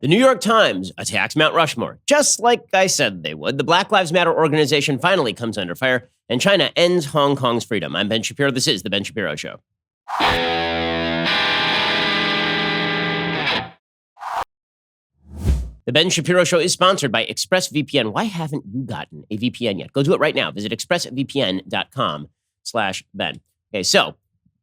The New York Times attacks Mount Rushmore, just like I said they would. The Black Lives Matter organization finally comes under fire, and China ends Hong Kong's freedom. I'm Ben Shapiro. This is The Ben Shapiro Show. The Ben Shapiro Show is sponsored by ExpressVPN. Why haven't you gotten a VPN yet? Go do it right now. Visit expressvpn.com/Ben. Okay, so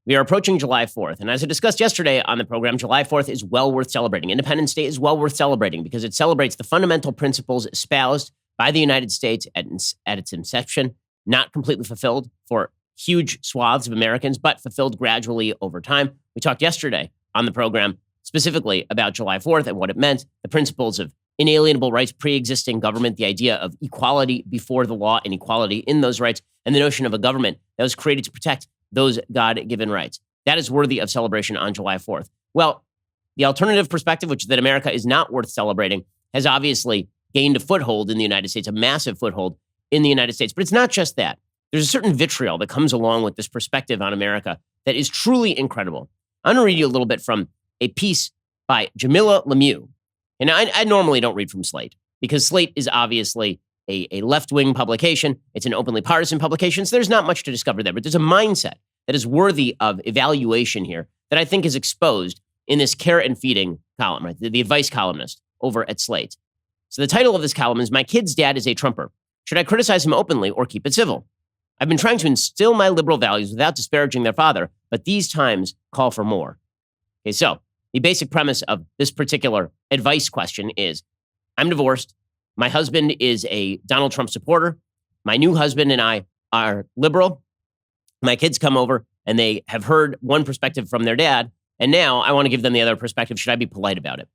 we are approaching July 4th. And as I discussed yesterday on the program, July 4th is well worth celebrating. Independence Day is well worth celebrating because it celebrates the fundamental principles espoused by the United States at its inception, not completely fulfilled for huge swaths of Americans, but fulfilled gradually over time. We talked yesterday on the program specifically about July 4th and what it meant, the principles of inalienable rights, pre-existing government, the idea of equality before the law and equality in those rights, and the notion of a government that was created to protect those God-given rights. That is worthy of celebration on July 4th. Well, the alternative perspective, which is that America is not worth celebrating, has obviously gained a foothold in the United States, a massive foothold in the United States. But it's not just that. There's a certain vitriol that comes along with this perspective on America that is truly incredible. I'm going to read you a little bit from a piece by Jamila Lemieux. And I normally don't read from Slate because Slate is obviously a left-wing publication. It's an openly partisan publication, so there's not much to discover there. But there's a mindset that is worthy of evaluation here that I think is exposed in this carrot and feeding column, right? The advice columnist over at Slate. So the title of this column is, "My Kid's Dad is a Trumper. Should I criticize him openly or keep it civil? I've been trying to instill my liberal values without disparaging their father, but these times call for more." Okay, so the basic premise of this particular advice question is, I'm divorced. My husband is a Donald Trump supporter. My new husband and I are liberal. My kids come over and they have heard one perspective from their dad, and now I want to give them the other perspective. Should I be polite about it?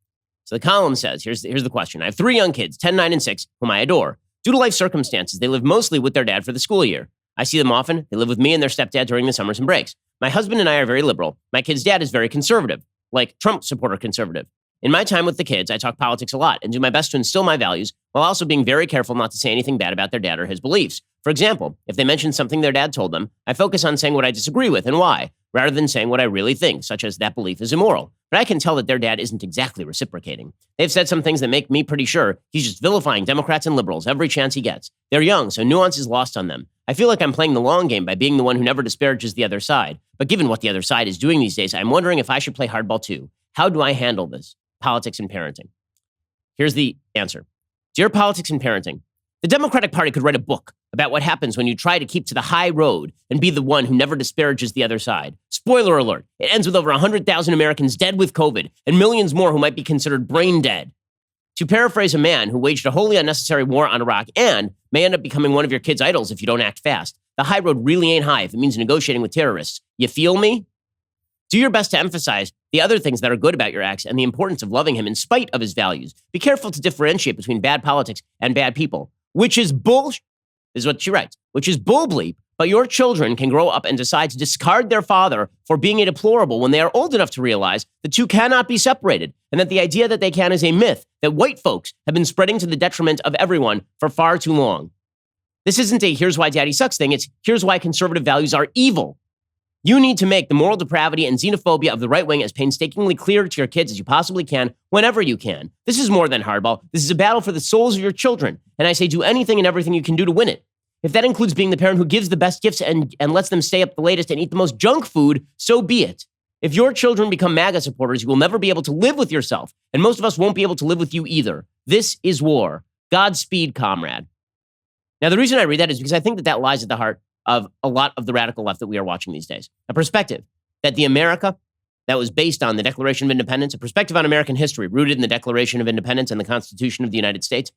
So the column says, here's the question. I have 3 young kids, 10, 9, and 6, whom I adore. Due to life circumstances, they live mostly with their dad for the school year. I see them often. They live with me and their stepdad during the summers and breaks. My husband and I are very liberal. My kid's dad is very conservative, like Trump supporter conservative. In my time with the kids, I talk politics a lot and do my best to instill my values while also being very careful not to say anything bad about their dad or his beliefs. For example, if they mention something their dad told them, I focus on saying what I disagree with and why, rather than saying what I really think, such as that belief is immoral. But I can tell that their dad isn't exactly reciprocating. They've said some things that make me pretty sure he's just vilifying Democrats and liberals every chance he gets. They're young, so nuance is lost on them. I feel like I'm playing the long game by being the one who never disparages the other side. But given what the other side is doing these days, I'm wondering if I should play hardball too. How do I handle this? Politics and parenting. Here's the answer. Dear Politics and Parenting, the Democratic Party could write a book about what happens when you try to keep to the high road and be the one who never disparages the other side. Spoiler alert, it ends with over 100,000 Americans dead with COVID and millions more who might be considered brain dead. To paraphrase a man who waged a wholly unnecessary war on Iraq and may end up becoming one of your kids' idols if you don't act fast, the high road really ain't high if it means negotiating with terrorists. You feel me? Do your best to emphasize the other things that are good about your ex and the importance of loving him in spite of his values. Be careful to differentiate between bad politics and bad people, which is bullshit, is what she writes, which is bull bleep, but your children can grow up and decide to discard their father for being a deplorable when they are old enough to realize the two cannot be separated and that the idea that they can is a myth that white folks have been spreading to the detriment of everyone for far too long. This isn't a here's why daddy sucks thing, it's here's why conservative values are evil. You need to make the moral depravity and xenophobia of the right wing as painstakingly clear to your kids as you possibly can, whenever you can. This is more than hardball. This is a battle for the souls of your children. And I say do anything and everything you can do to win it. If that includes being the parent who gives the best gifts and lets them stay up the latest and eat the most junk food, so be it. If your children become MAGA supporters, you will never be able to live with yourself. And most of us won't be able to live with you either. This is war. Godspeed, comrade. Now, the reason I read that is because I think that lies at the heart of a lot of the radical left that we are watching these days. A perspective that the America that was based on the Declaration of Independence, a perspective on American history rooted in the Declaration of Independence and the Constitution of the United States,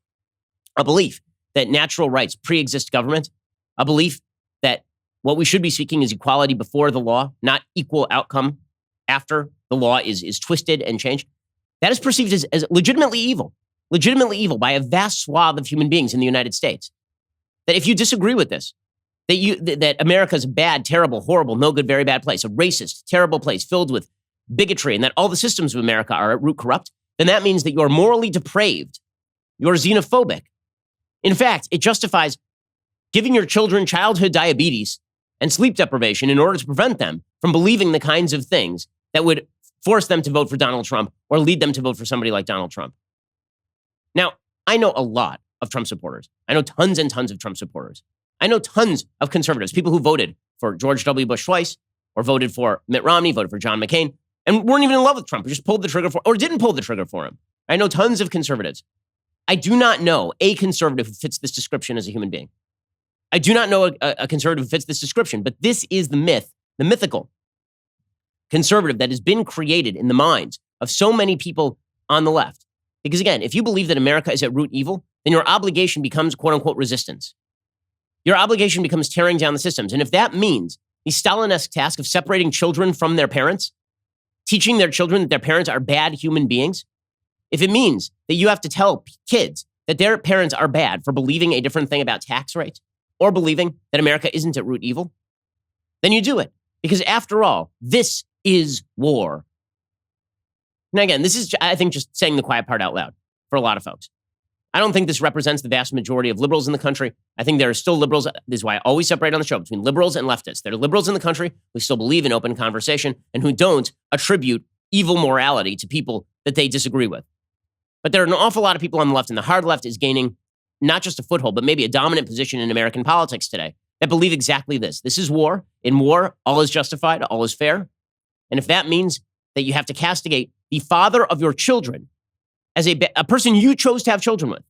a belief that natural rights pre-exist government, a belief that what we should be seeking is equality before the law, not equal outcome after the law is twisted and changed. That is perceived as legitimately evil by a vast swath of human beings in the United States. That if you disagree with this, that America's a bad, terrible, horrible, no good, very bad place, a racist, terrible place filled with bigotry, and that all the systems of America are at root corrupt, then that means that you're morally depraved. You're xenophobic. In fact, it justifies giving your children childhood diabetes and sleep deprivation in order to prevent them from believing the kinds of things that would force them to vote for Donald Trump or lead them to vote for somebody like Donald Trump. Now, I know a lot of Trump supporters. I know tons and tons of Trump supporters. I know tons of conservatives, people who voted for George W. Bush twice, or voted for Mitt Romney, voted for John McCain, and weren't even in love with Trump, who just pulled the trigger for, or didn't pull the trigger for him. I know tons of conservatives. I do not know a conservative who fits this description as a human being. I do not know a conservative who fits this description, but this is the myth, the mythical conservative that has been created in the minds of so many people on the left. Because again, if you believe that America is at root evil, then your obligation becomes quote unquote resistance. Your obligation becomes tearing down the systems. And if that means the Stalin-esque task of separating children from their parents, teaching their children that their parents are bad human beings, if it means that you have to tell kids that their parents are bad for believing a different thing about tax rates or believing that America isn't at root evil, then you do it. Because after all, this is war. Now again, this is, I think, just saying the quiet part out loud for a lot of folks. I don't think this represents the vast majority of liberals in the country. I think there are still liberals. This is why I always separate on the show between liberals and leftists. There are liberals in the country who still believe in open conversation and who don't attribute evil morality to people that they disagree with. But there are an awful lot of people on the left, and the hard left is gaining not just a foothold, but maybe a dominant position in American politics today that believe exactly this. This is war. In war, all is justified, all is fair. And if that means that you have to castigate the father of your children as a person you chose to have children with,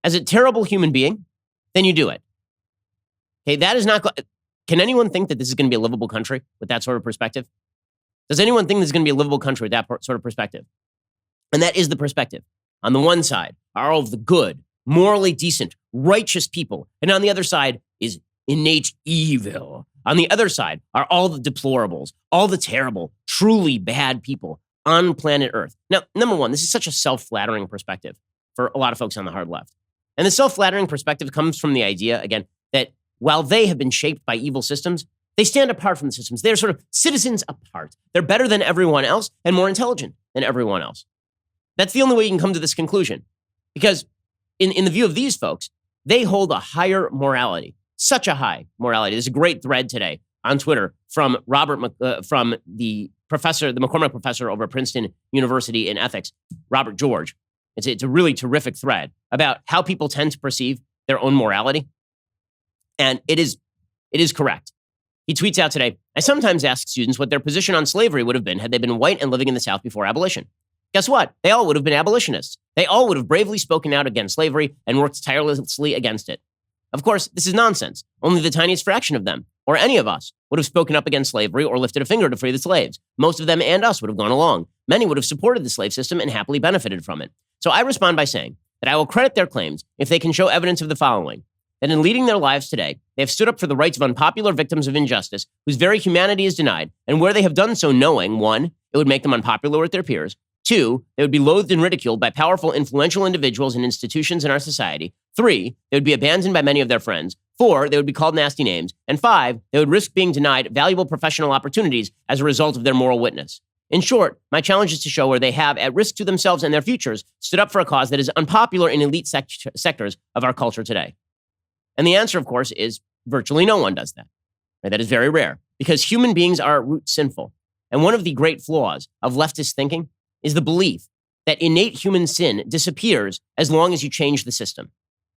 as a terrible human being, then you do it. Okay, that is not. Can anyone think that this is going to be a livable country with that sort of perspective? Does anyone think this is going to be a livable country with that sort of perspective? And that is the perspective. On the one side are all of the good, morally decent, righteous people. And on the other side is innate evil. On the other side are all the deplorables, all the terrible, truly bad people on planet Earth. Now, number one, this is such a self-flattering perspective for a lot of folks on the hard left. And the self-flattering perspective comes from the idea, again, that while they have been shaped by evil systems, they stand apart from the systems. They're sort of citizens apart. They're better than everyone else and more intelligent than everyone else. That's the only way you can come to this conclusion. Because in the view of these folks, they hold a higher morality, such a high morality. There's a great thread today on Twitter from from the professor, the McCormick professor over at Princeton University in ethics, Robert George. It's a really terrific thread about how people tend to perceive their own morality. And it is correct. He tweets out today, I sometimes ask students what their position on slavery would have been had they been white and living in the South before abolition. Guess what? They all would have been abolitionists. They all would have bravely spoken out against slavery and worked tirelessly against it. Of course, this is nonsense. Only the tiniest fraction of them, or any of us, would have spoken up against slavery or lifted a finger to free the slaves. Most of them and us would have gone along. Many would have supported the slave system and happily benefited from it. So I respond by saying that I will credit their claims if they can show evidence of the following: that in leading their lives today, they have stood up for the rights of unpopular victims of injustice whose very humanity is denied, and where they have done so knowing, 1, it would make them unpopular with their peers, 2, they would be loathed and ridiculed by powerful, influential individuals and institutions in our society, 3, they would be abandoned by many of their friends, 4, they would be called nasty names, and 5, they would risk being denied valuable professional opportunities as a result of their moral witness. In short, my challenge is to show where they have, at risk to themselves and their futures, stood up for a cause that is unpopular in elite sectors of our culture today. And the answer, of course, is virtually no one does that. Right? That is very rare because human beings are at root sinful. And one of the great flaws of leftist thinking is the belief that innate human sin disappears as long as you change the system.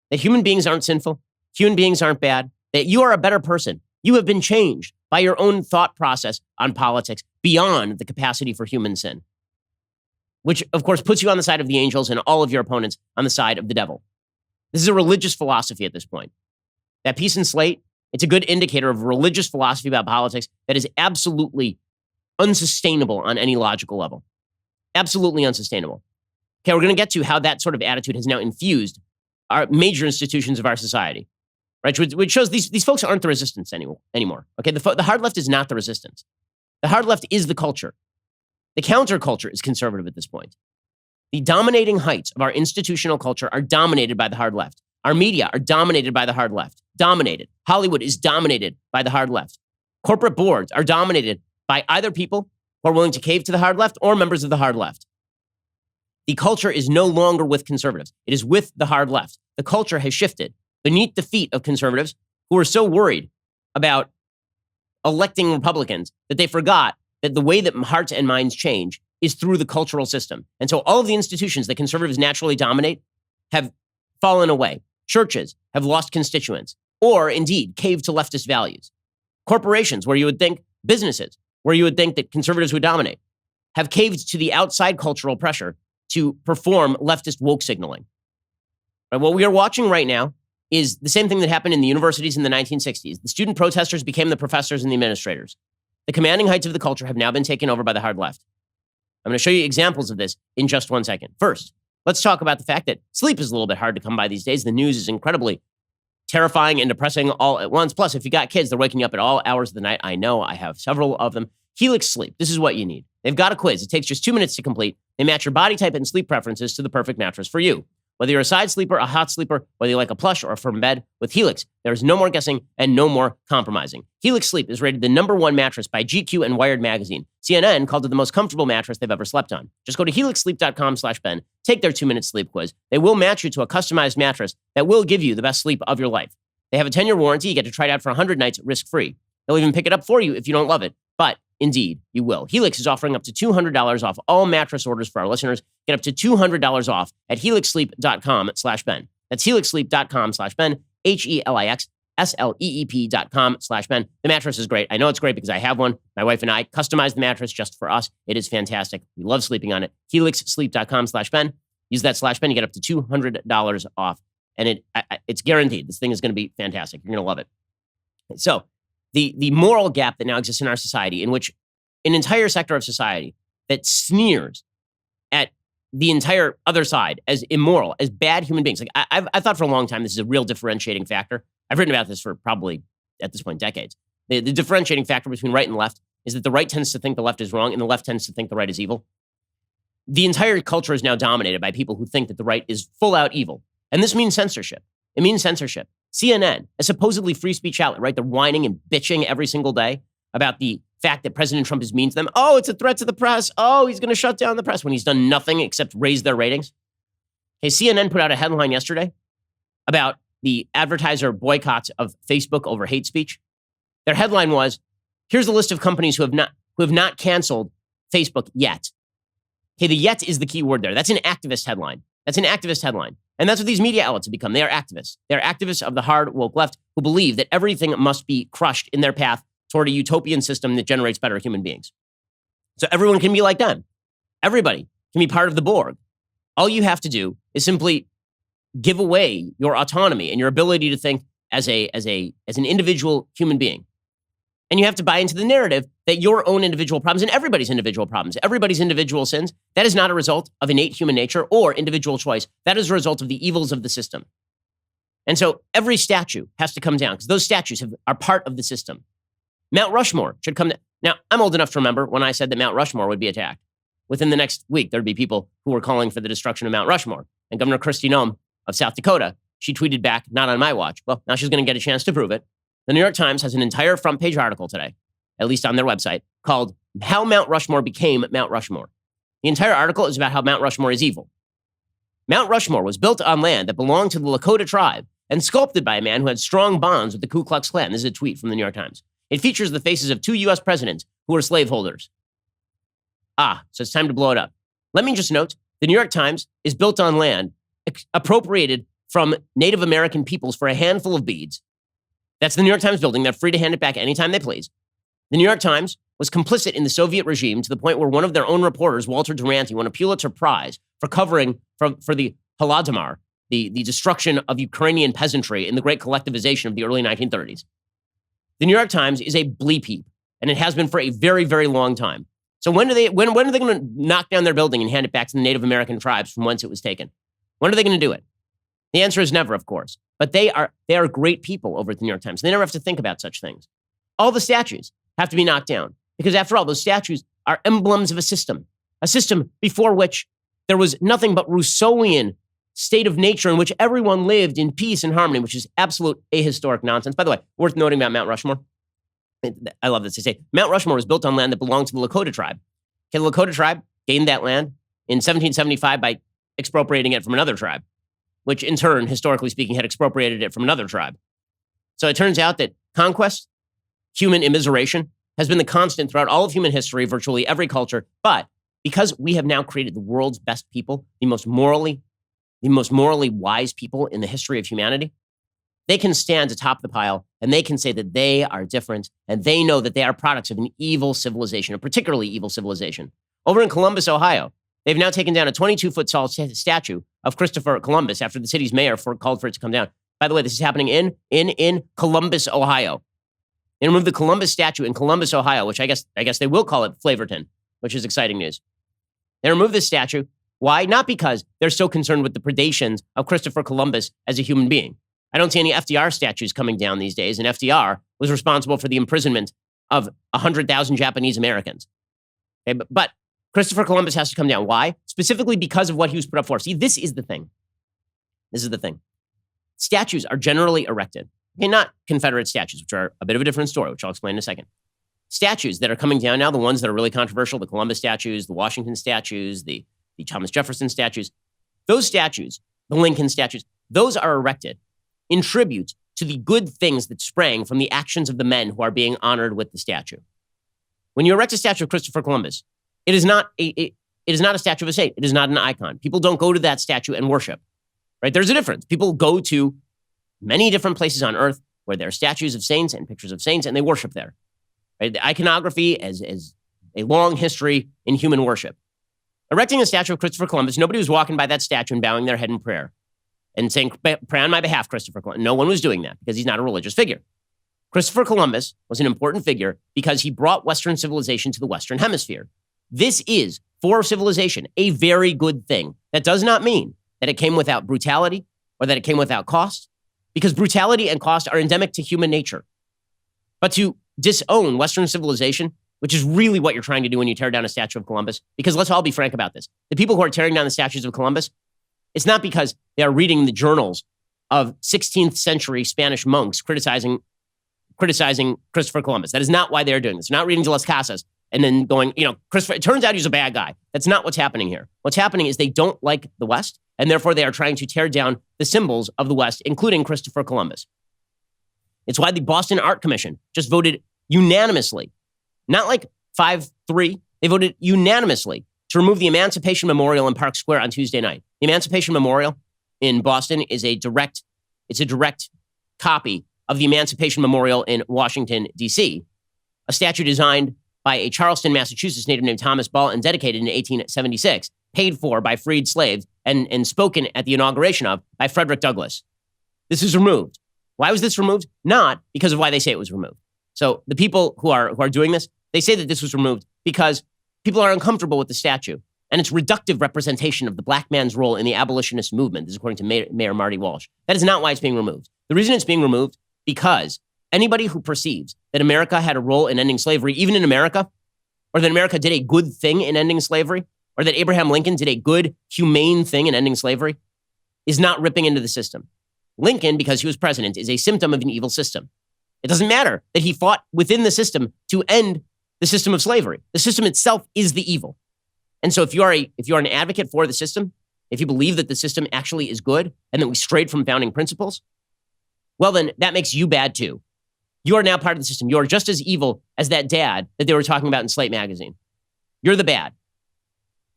That human beings aren't sinful, human beings aren't bad, that you are a better person. You have been changed by your own thought process on politics beyond the capacity for human sin, which, of course, puts you on the side of the angels and all of your opponents on the side of the devil. This is a religious philosophy at this point. That piece in Slate, it's a good indicator of religious philosophy about politics that is absolutely unsustainable on any logical level. Absolutely unsustainable. Okay, we're going to get to how that sort of attitude has now infused our major institutions of our society, right? Which shows these folks aren't the resistance anymore. Okay, the hard left is not the resistance. The hard left is the culture. The counterculture is conservative at this point. The dominating heights of our institutional culture are dominated by the hard left. Our media are dominated by the hard left. Dominated. Hollywood is dominated by the hard left. Corporate boards are dominated by either people who are willing to cave to the hard left or members of the hard left. The culture is no longer with conservatives. It is with the hard left. The culture has shifted beneath the feet of conservatives who are so worried about electing Republicans that they forgot that the way that hearts and minds change is through the cultural system. And so all of the institutions that conservatives naturally dominate have fallen away. Churches have lost constituents, or indeed caved to leftist values. Corporations, where you would think, businesses, where you would think that conservatives would dominate, have caved to the outside cultural pressure to perform leftist woke signaling. But what we are watching right now is the same thing that happened in the universities in the 1960s. The student protesters became the professors and the administrators. The commanding heights of the culture have now been taken over by the hard left. I'm going to show you examples of this in just 1 second. First, let's talk about the fact that sleep is a little bit hard to come by these days. The news is incredibly terrifying and depressing all at once. Plus, if you got kids, they're waking you up at all hours of the night. I know, I have several of them. Helix Sleep, this is what you need. They've got a quiz. It takes just 2 minutes to complete. They match your body type and sleep preferences to the perfect mattress for you. Whether you're a side sleeper, a hot sleeper, whether you like a plush or a firm bed, with Helix, there's no more guessing and no more compromising. Helix Sleep is rated the #1 mattress by GQ and Wired magazine. CNN called it the most comfortable mattress they've ever slept on. Just go to helixsleep.com/Ben, take their 2-minute sleep quiz. They will match you to a customized mattress that will give you the best sleep of your life. They have a 10-year warranty. You get to try it out for 100 nights risk-free. They'll even pick it up for you if you don't love it, but indeed, you will. Helix is offering up to $200 off all mattress orders for our listeners. Get up to $200 off at helixsleep.com/Ben. That's helixsleep.com/Ben, HELIXSLEEP.com/Ben. The mattress is great. I know it's great because I have one. My wife and I customized the mattress just for us. It is fantastic. We love sleeping on it. helixsleep.com/Ben. Use that /Ben. You get up to $200 off. And it's guaranteed. This thing is going to be fantastic. You're going to love it. So the moral gap that now exists in our society, in which an entire sector of society that sneers at the entire other side as immoral, as bad human beings. Like I thought for a long time this is a real differentiating factor. I've written about this for probably, at this point, decades. The differentiating factor between right and left is that the right tends to think the left is wrong and the left tends to think the right is evil. The entire culture is now dominated by people who think that the right is full out evil. And this means censorship. It means censorship. CNN, a supposedly free speech outlet, right? They're whining and bitching every single day about the fact that President Trump is mean to them. Oh, it's a threat to the press. Oh, he's going to shut down the press when he's done nothing except raise their ratings. Okay, CNN put out a headline yesterday about the advertiser boycotts of Facebook over hate speech. Their headline was, here's a list of companies who have not canceled Facebook yet. Okay, the yet is the key word there. That's an activist headline. That's an activist headline. And that's what these media outlets have become. They are activists. They're activists of the hard woke left who believe that everything must be crushed in their path toward a utopian system that generates better human beings. So everyone can be like them. Everybody can be part of the Borg. All you have to do is simply give away your autonomy and your ability to think as an individual human being. And you have to buy into the narrative that your own individual problems and everybody's individual problems, everybody's individual sins, that is not a result of innate human nature or individual choice. That is a result of the evils of the system. And so every statue has to come down because those statues are part of the system. Mount Rushmore should come down. Now, I'm old enough to remember when I said that Mount Rushmore would be attacked. Within the next week, there'd be people who were calling for the destruction of Mount Rushmore. And Governor Kristi Noem of South Dakota, she tweeted back, not on my watch. Well, now she's going to get a chance to prove it. The New York Times has an entire front page article today, at least on their website, called How Mount Rushmore Became Mount Rushmore. The entire article is about how Mount Rushmore is evil. Mount Rushmore was built on land that belonged to the Lakota tribe and sculpted by a man who had strong bonds with the Ku Klux Klan. This is a tweet from the New York Times. It features the faces of 2 U.S. presidents who were slaveholders. So it's time to blow it up. Let me just note, the New York Times is built on land appropriated from Native American peoples for a handful of beads. That's the New York Times building. They're free to hand it back anytime they please. The New York Times was complicit in the Soviet regime to the point where one of their own reporters, Walter Duranty, won a Pulitzer Prize for covering for the Holodomor, the destruction of Ukrainian peasantry in the great collectivization of the early 1930s. The New York Times is a bleep heap, and it has been for a very, very long time. So when are they going to knock down their building and hand it back to the Native American tribes from whence it was taken? When are they going to do it? The answer is never, of course. But they are great people over at the New York Times. They never have to think about such things. All the statues have to be knocked down because, after all, those statues are emblems of a system before which there was nothing but Rousseauian state of nature in which everyone lived in peace and harmony, which is absolute ahistoric nonsense. By the way, worth noting about Mount Rushmore. I love this. They say Mount Rushmore was built on land that belonged to the Lakota tribe. Okay, the Lakota tribe gained that land in 1775 by expropriating it from another tribe, which in turn, historically speaking, had expropriated it from another tribe. So it turns out that conquest, human immiseration, has been the constant throughout all of human history, virtually every culture. But because we have now created the world's best people, the most morally the most morally wise people in the history of humanity, they can stand atop the pile and they can say that they are different and they know that they are products of an evil civilization, a particularly evil civilization. Over in Columbus, Ohio, they've now taken down a 22-foot tall statue of Christopher Columbus after the city's mayor called for it to come down. By the way, this is happening in Columbus, Ohio. They removed the Columbus statue in Columbus, Ohio, which I guess they will call it Flavorton, which is exciting news. They removed this statue. Why? Not because they're so concerned with the predations of Christopher Columbus as a human being. I don't see any FDR statues coming down these days, and FDR was responsible for the imprisonment of 100,000 Japanese Americans. Okay, but Christopher Columbus has to come down. Why? Specifically because of what he was put up for. See, this is the thing. This is the thing. Statues are generally erected. Okay, not Confederate statues, which are a bit of a different story, which I'll explain in a second. Statues that are coming down now, the ones that are really controversial, the Columbus statues, the Washington statues, the Thomas Jefferson statues, those statues, the Lincoln statues, those are erected in tribute to the good things that sprang from the actions of the men who are being honored with the statue. When you erect a statue of Christopher Columbus, it is not a statue of a saint. It is not an icon. People don't go to that statue and worship. Right? There's a difference. People go to many different places on earth where there are statues of saints and pictures of saints, and they worship there. Right? The iconography is a long history in human worship. Erecting a statue of Christopher Columbus, nobody was walking by that statue and bowing their head in prayer and saying, pray on my behalf, Christopher Columbus. No one was doing that because he's not a religious figure. Christopher Columbus was an important figure because he brought Western civilization to the Western Hemisphere. This is, for civilization, a very good thing. That does not mean that it came without brutality or that it came without cost, because brutality and cost are endemic to human nature. But to disown Western civilization, which is really what you're trying to do when you tear down a statue of Columbus, because let's all be frank about this. The people who are tearing down the statues of Columbus, it's not because they are reading the journals of 16th century Spanish monks criticizing Christopher Columbus. That is not why they're doing this. They're not reading De las Casas and then going, Christopher, it turns out he's a bad guy. That's not what's happening here. What's happening is they don't like the West, and therefore they are trying to tear down the symbols of the West, including Christopher Columbus. It's why the Boston Art Commission just voted unanimously, not like 5-3, they voted unanimously to remove the Emancipation Memorial in Park Square on Tuesday night. The Emancipation Memorial in Boston is a direct copy of the Emancipation Memorial in Washington, D.C., a statue designed by a Charleston, Massachusetts native named Thomas Ball and dedicated in 1876, paid for by freed slaves and spoken at the inauguration of by Frederick Douglass. This is removed. Why was this removed? Not because of why they say it was removed. So the people who are doing this, they say that this was removed because people are uncomfortable with the statue and its reductive representation of the black man's role in the abolitionist movement. This is according to Mayor Marty Walsh. That is not why it's being removed. The reason it's being removed because anybody who perceives that America had a role in ending slavery, even in America, or that America did a good thing in ending slavery, or that Abraham Lincoln did a good, humane thing in ending slavery, is not ripping into the system. Lincoln, because he was president, is a symptom of an evil system. It doesn't matter that he fought within the system to end the system of slavery. The system itself is the evil. And so if you are an advocate for the system, if you believe that the system actually is good and that we strayed from founding principles, well, then that makes you bad too. You are now part of the system. You are just as evil as that dad that they were talking about in Slate magazine. You're the bad.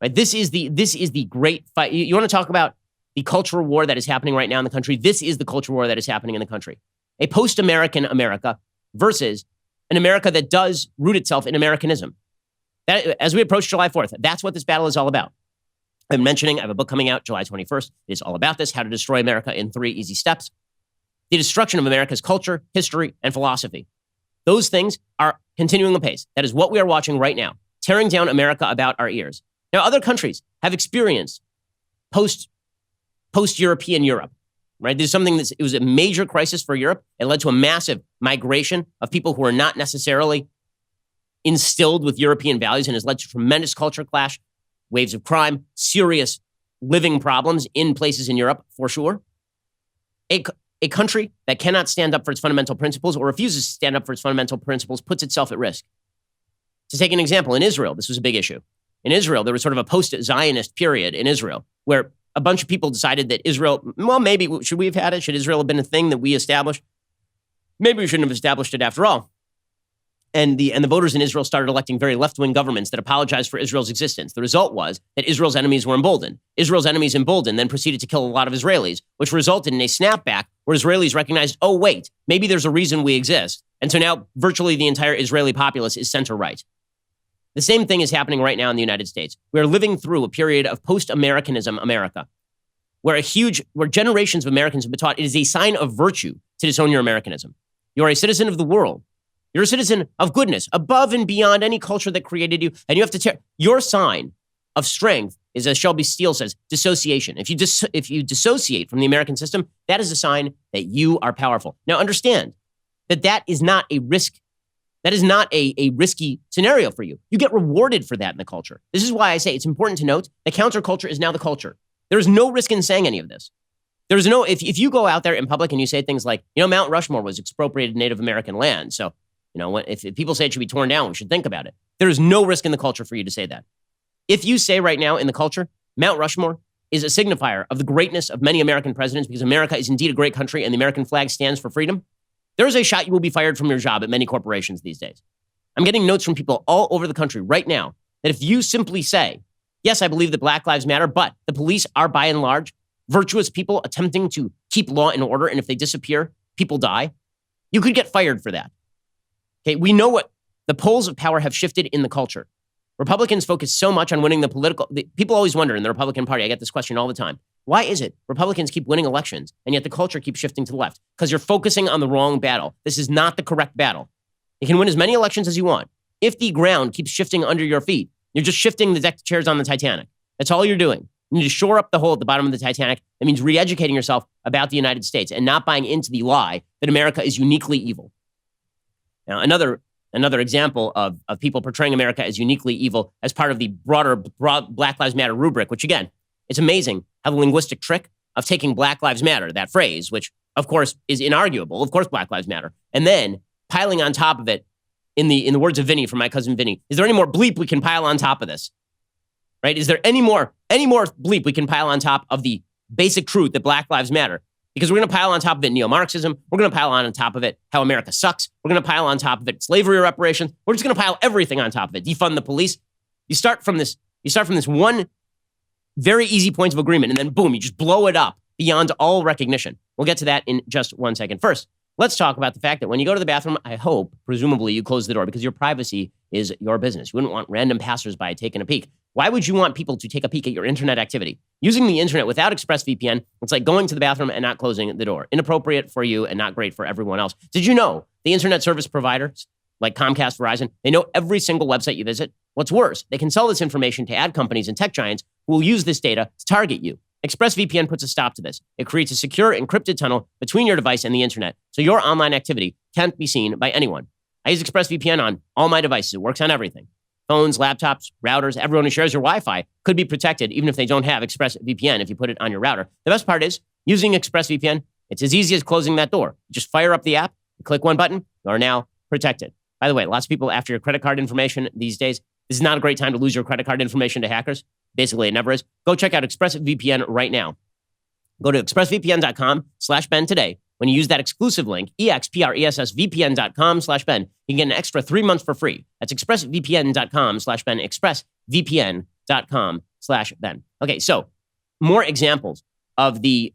Right? This is the great fight. You want to talk about the cultural war that is happening right now in the country? This is the cultural war that is happening in the country. A post-American America versus an America that does root itself in Americanism. That, as we approach July 4th, that's what this battle is all about. I'm mentioning, I have a book coming out July 21st. It is all about this, How to Destroy America in 3 Easy Steps. The destruction of America's culture, history, and philosophy. Those things are continuing apace. That is what we are watching right now, tearing down America about our ears. Now, other countries have experienced post-European Europe, right? There's something it was a major crisis for Europe. It led to a massive migration of people who are not necessarily instilled with European values and has led to tremendous culture clash, waves of serious living problems in places in Europe, for sure. A country that cannot stand up for its fundamental principles or refuses to stand up for its fundamental principles puts itself at risk. To take an example, in Israel, this was a big issue. In Israel, there was sort of a post-Zionist period in Israel where a bunch of people decided that Israel, well, maybe, should we have had it? Should Israel have been a thing that we established? Maybe we shouldn't have established it after all. And the voters in Israel started electing very left-wing governments that apologized for Israel's existence. The result was that Israel's enemies were emboldened. Israel's enemies emboldened, then proceeded to kill a lot of Israelis, which resulted in a snapback where Israelis recognized, oh, wait, maybe there's a reason we exist. And so now virtually the entire Israeli populace is center-right. The same thing is happening right now in the United States. We are living through a period of post-Americanism America, where generations of Americans have been taught it is a sign of virtue to disown your Americanism. You are a citizen of the world. You're a citizen of goodness, above and beyond any culture that created you. And you have to your sign of strength is, as Shelby Steele says, dissociation. If you dissociate from the American system, that is a sign that you are powerful. Now, understand that is not a risk. That is not a risky scenario for you. You get rewarded for that in the culture. This is why I say it's important to note that counterculture is now the culture. There is no risk in saying any of this. There's no, if you go out there in public and you say things like, Mount Rushmore was expropriated Native American land, so if people say it should be torn down, we should think about it. There is no risk in the culture for you to say that. If you say right now in the culture, Mount Rushmore is a signifier of the greatness of many American presidents because America is indeed a great country and the American flag stands for freedom, there is a shot you will be fired from your job at many corporations these days. I'm getting notes from people all over the country right now that if you simply say, yes, I believe that Black Lives Matter, but the police are by and large virtuous people attempting to keep law and order, and if they disappear, people die, you could get fired for that. Okay, we know what the poles of power have shifted in the culture. Republicans focus so much on winning people always wonder in the Republican Party, I get this question all the time. Why is it Republicans keep winning elections and yet the culture keeps shifting to the left? Because you're focusing on the wrong battle. This is not the correct battle. You can win as many elections as you want. If the ground keeps shifting under your feet, you're just shifting the deck chairs on the Titanic. That's all you're doing. You need to shore up the hole at the bottom of the Titanic. That means re-educating yourself about the United States and not buying into the lie that America is uniquely evil. Now, another example of people portraying America as uniquely evil as part of the broad Black Lives Matter rubric, which again, it's amazing how the linguistic trick of taking Black Lives Matter, that phrase, which of course is inarguable, of course Black Lives Matter, and then piling on top of it, in the words of Vinny from my cousin Vinny, is there any more bleep we can pile on top of this? Right? Is there any more bleep we can pile on top of the basic truth that Black Lives Matter? Because we're going to pile on top of it neo-Marxism. We're going to pile on top of it how America sucks. We're going to pile on top of it slavery reparations. We're just going to pile everything on top of it. Defund the police. You start from this one very easy point of agreement, and then boom, you just blow it up beyond all recognition. We'll get to that in just 1 second. First, let's talk about the fact that when you go to the bathroom, I hope, presumably, you close the door because your privacy is your business. You wouldn't want random passersby taking a peek. Why would you want people to take a peek at your internet activity? Using the internet without ExpressVPN, it's like going to the bathroom and not closing the door. Inappropriate for you and not great for everyone else. Did you know the internet service providers like Comcast, Verizon, they know every single website you visit? What's worse, they can sell this information to ad companies and tech giants who will use this data to target you. ExpressVPN puts a stop to this. It creates a secure, encrypted tunnel between your device and the internet, so your online activity can't be seen by anyone. I use ExpressVPN on all my devices. It works on everything. Phones, laptops, routers, everyone who shares your Wi-Fi could be protected even if they don't have ExpressVPN if you put it on your router. The best part is, using ExpressVPN, it's as easy as closing that door. You just fire up the app, you click one button, you are now protected. By the way, lots of people after your credit card information these days, this is not a great time to lose your credit card information to hackers. Basically, it never is. Go check out ExpressVPN right now. Go to expressvpn.com/Ben today. When you use that exclusive link, expressvpn.com/Ben, you can get an extra 3 months for free. That's expressvpn.com/Ben, expressvpn.com/Ben. Okay, so more examples of the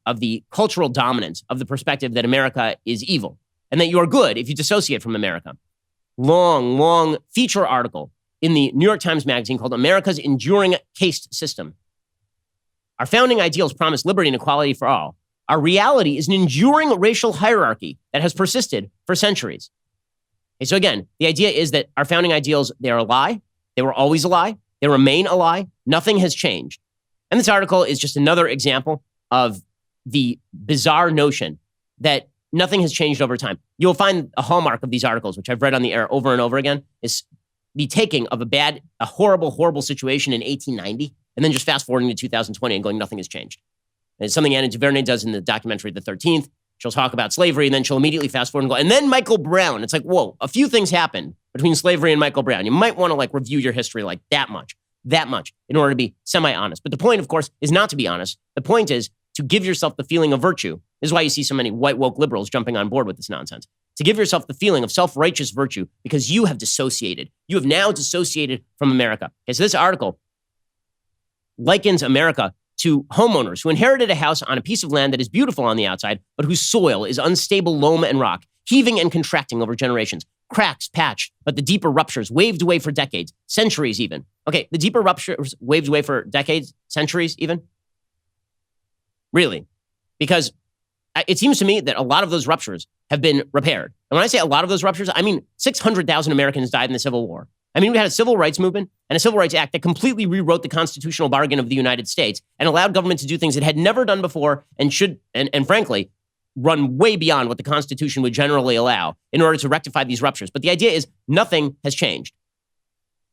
cultural dominance of the perspective that America is evil and that you are good if you dissociate from America. Long feature article in the New York Times Magazine called America's Enduring Caste System. Our founding ideals promise liberty and equality for all. Our reality is an enduring racial hierarchy that has persisted for centuries. Okay, so again, the idea is that our founding ideals, they are a lie. They were always a lie. They remain a lie. Nothing has changed. And this article is just another example of the bizarre notion that nothing has changed over time. You'll find a hallmark of these articles, which I've read on the air over and over again, is the taking of a horrible situation in 1890, and then just fast forwarding to 2020 and going, nothing has changed. And it's something Anna DuVernay does in the documentary The 13th. She'll talk about slavery, and then she'll immediately fast forward and go, and then Michael Brown. It's like, whoa, a few things happened between slavery and Michael Brown. You might want to review your history that much, in order to be semi-honest. But the point, of course, is not to be honest. The point is to give yourself the feeling of virtue. This is why you see so many white woke liberals jumping on board with this nonsense. to give yourself the feeling of self-righteous virtue because you have dissociated. You have now dissociated from America. Okay, so this article likens America to homeowners who inherited a house on a piece of land that is beautiful on the outside, but whose soil is unstable loam and rock, heaving and contracting over generations. Cracks patched, but the deeper ruptures waved away for decades, centuries even. Okay, the deeper ruptures waved away for decades, centuries even? Really? Because it seems to me that a lot of those ruptures have been repaired. And when I say a lot of those ruptures, I mean 600,000 Americans died in the Civil War. I mean, we had a civil rights movement and a civil rights act that completely rewrote the constitutional bargain of the United States and allowed government to do things it had never done before and should, and frankly, run way beyond what the Constitution would generally allow in order to rectify these ruptures. But the idea is nothing has changed.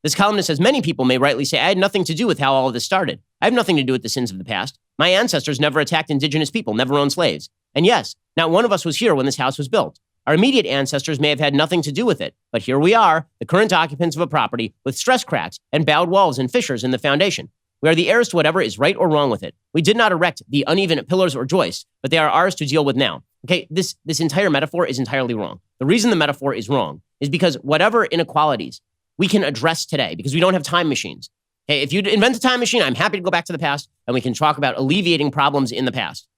This columnist says, many people may rightly say, I had nothing to do with how all of this started. I have nothing to do with the sins of the past. My ancestors never attacked indigenous people, never owned slaves. And yes, not one of us was here when this house was built. Our immediate ancestors may have had nothing to do with it, but here we are, the current occupants of a property with stress cracks and bowed walls and fissures in the foundation. We are the heirs to whatever is right or wrong with it. We did not erect the uneven pillars or joists, but they are ours to deal with now. Okay, this entire metaphor is entirely wrong. The reason the metaphor is wrong is because whatever inequalities we can address today, because we don't have time machines. Okay, if you invent a time machine, I'm happy to go back to the past and we can talk about alleviating problems in the past.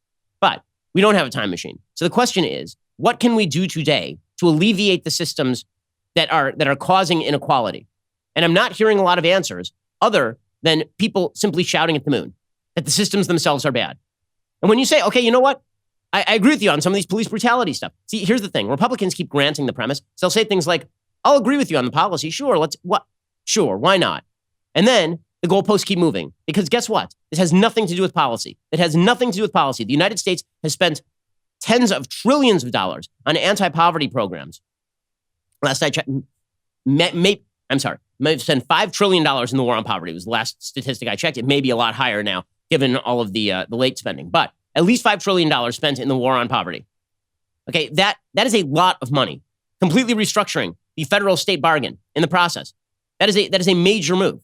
But we don't have a time machine. So the question is, what can we do today to alleviate the systems that are causing inequality? And I'm not hearing a lot of answers other than people simply shouting at the moon that the systems themselves are bad. And when you say, okay, you know what? I agree with you on some of these police brutality stuff. See, here's the thing. Republicans keep granting the premise. So they'll say things like, I'll agree with you on the policy. Sure, Sure, why not? And then the goalposts keep moving. Because guess what? This has nothing to do with policy. It has nothing to do with policy. The United States has spent tens of trillions of dollars on anti-poverty programs. Last I checked, may have spent $5 trillion in the war on poverty. It was the last statistic I checked. It may be a lot higher now, given all of the late spending. But at least $5 trillion spent in the war on poverty. Okay, that is a lot of money. Completely restructuring the federal-state bargain in the process. That is a major move.